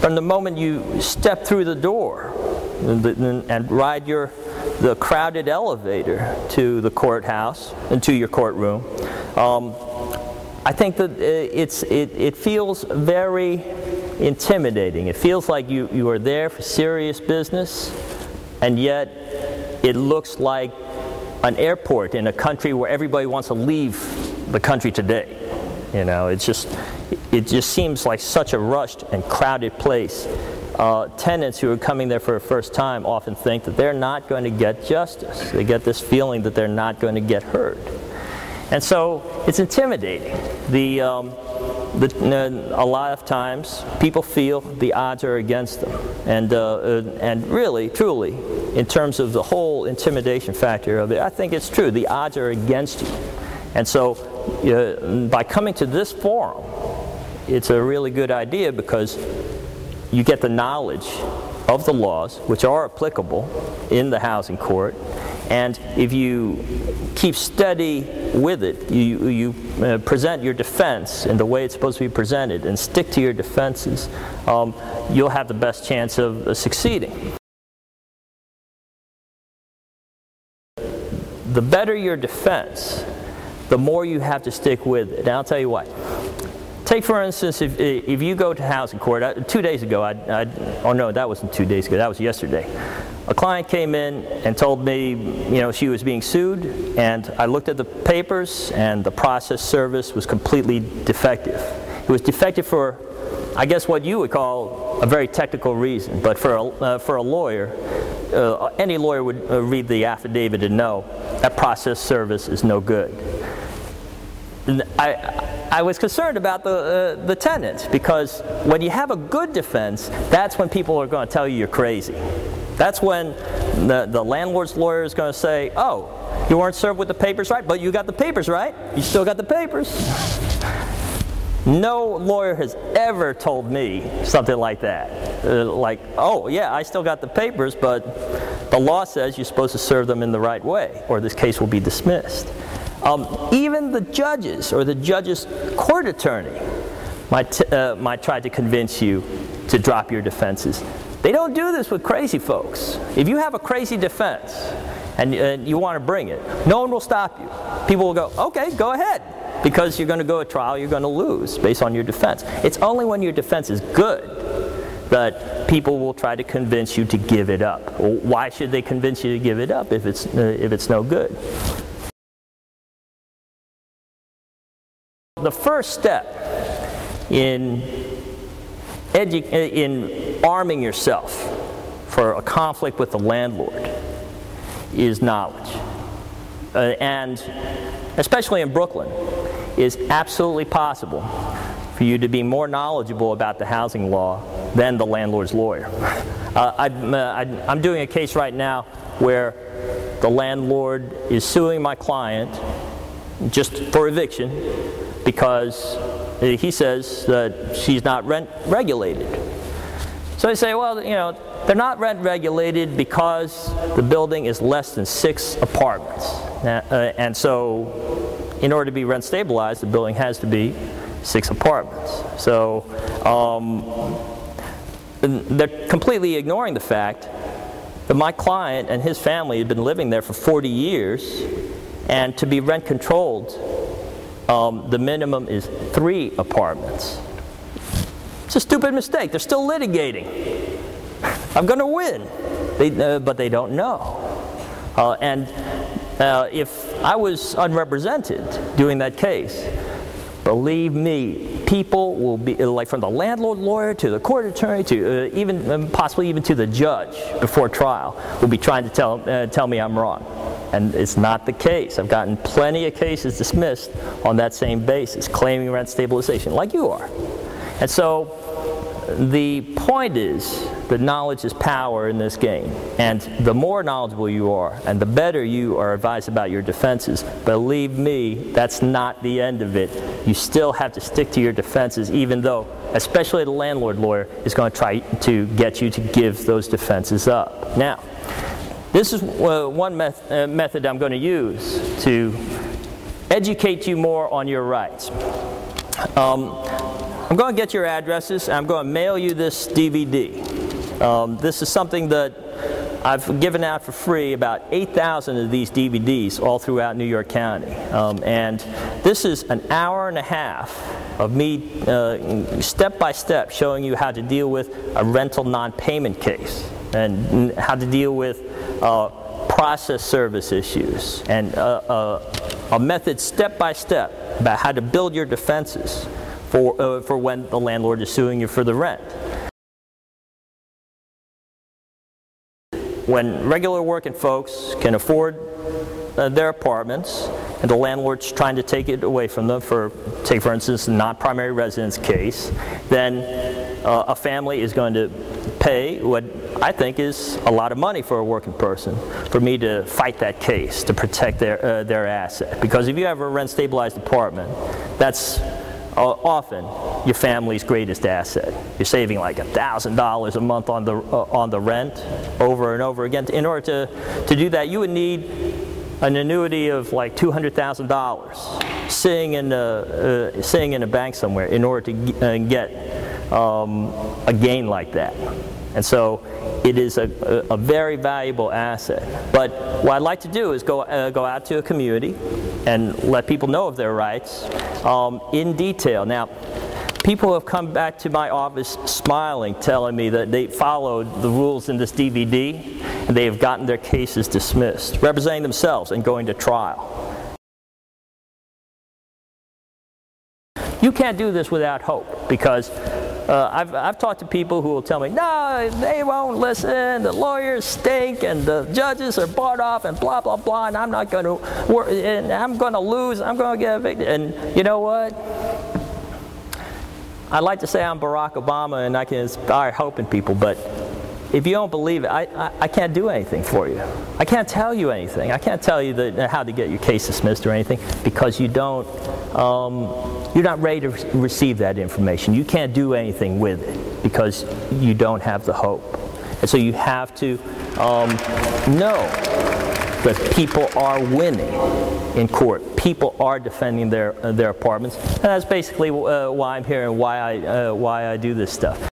from the moment you step through the door and ride the crowded elevator to the courthouse and to your courtroom. I think that it feels very intimidating. It feels like you are there for serious business, and yet it looks like an airport in a country where everybody wants to leave the country today. You know, it just seems like such a rushed and crowded place. Tenants who are coming there for the first time often think that they're not going to get justice. They get this feeling that they're not going to get heard. And so it's intimidating. A lot of times people feel the odds are against them. And really, truly, in terms of the whole intimidation factor of it, I think it's true. The odds are against you. And so by coming to this forum, it's a really good idea because you get the knowledge of the laws which are applicable in the housing court, and if you keep steady with it, you present your defense in the way it's supposed to be presented and stick to your defenses, you'll have the best chance of succeeding. The better your defense, the more you have to stick with it. And I'll tell you why. Take, for instance, if you go to housing court, 2 days ago, oh no, that wasn't 2 days ago, that was yesterday. A client came in and told me, you know, she was being sued, and I looked at the papers, and the process service was completely defective. It was defective for, I guess, what you would call a very technical reason, but for a lawyer, any lawyer would read the affidavit and know that process service is no good. And I was concerned about the tenants, because when you have a good defense, that's when people are going to tell you you're crazy. That's when the landlord's lawyer is going to say, oh, you weren't served with the papers right, but you got the papers right. You still got the papers. No lawyer has ever told me something like that. Like, oh, yeah, I still got the papers, but the law says you're supposed to serve them in the right way, or this case will be dismissed. Even the judges or the judge's court attorney might try to convince you to drop your defenses. They don't do this with crazy folks. If you have a crazy defense and you want to bring it, no one will stop you. People will go, okay, go ahead, because you're going to go to trial, you're going to lose based on your defense. It's only when your defense is good that people will try to convince you to give it up. Well, why should they convince you to give it up if it's no good? The first step in arming yourself for a conflict with the landlord is knowledge. And especially in Brooklyn, it's absolutely possible for you to be more knowledgeable about the housing law than the landlord's lawyer. I'm doing a case right now where the landlord is suing my client just for eviction because he says that she's not rent regulated. So I say, well, you know, they're not rent regulated because the building is less than 6 apartments. And so in order to be rent stabilized, the building has to be 6 apartments. So they're completely ignoring the fact that my client and his family had been living there for 40 years, and to be rent controlled, the minimum is 3 apartments. It's a stupid mistake. They're still litigating. I'm going to win. But they don't know. If I was unrepresented doing that case, believe me, people will be, like from the landlord lawyer to the court attorney to even possibly even to the judge before trial, will be trying to tell me I'm wrong. And it's not the case. I've gotten plenty of cases dismissed on that same basis, claiming rent stabilization, like you are. And so the point is that knowledge is power in this game. And the more knowledgeable you are, and the better you are advised about your defenses, believe me, that's not the end of it. You still have to stick to your defenses, even though, especially the landlord lawyer, is going to try to get you to give those defenses up. Now, this is one method I'm going to use to educate you more on your rights. I'm going to get your addresses, and I'm going to mail you this DVD. This is something that I've given out for free, about 8,000 of these DVDs all throughout New York County. And this is an hour and a half of me step by step showing you how to deal with a rental non-payment case and how to deal with process service issues and a method step by step about how to build your defenses for when the landlord is suing you for the rent. When regular working folks can afford their apartments and the landlord's trying to take it away from them for instance, a non-primary residence case, then a family is going to pay what I think is a lot of money for a working person for me to fight that case, to protect their asset. Because if you have a rent-stabilized apartment, that's often your family's greatest asset. You're saving like $1,000 a month on the rent over and over again. In order to do that, you would need an annuity of like $200,000 sitting in a bank somewhere in order to get a gain like that. And so it is a very valuable asset. But what I'd like to do is go out to a community and let people know of their rights in detail. Now, people have come back to my office smiling, telling me that they followed the rules in this DVD and they have gotten their cases dismissed, representing themselves and going to trial. You can't do this without hope, because I've talked to people who will tell me, no, they won't listen, the lawyers stink, and the judges are bought off, and blah, blah, blah, and I'm not going to work, and I'm going to lose, I'm going to get evicted. And you know what? I'd like to say I'm Barack Obama and I can inspire hope in people, but if you don't believe it, I can't do anything for you. I can't tell you anything. I can't tell you how to get your case dismissed or anything, because you don't, you're not ready to receive that information. You can't do anything with it because you don't have the hope. And so you have to know that people are winning in court. People are defending their apartments. And that's basically why I'm here and why I do this stuff.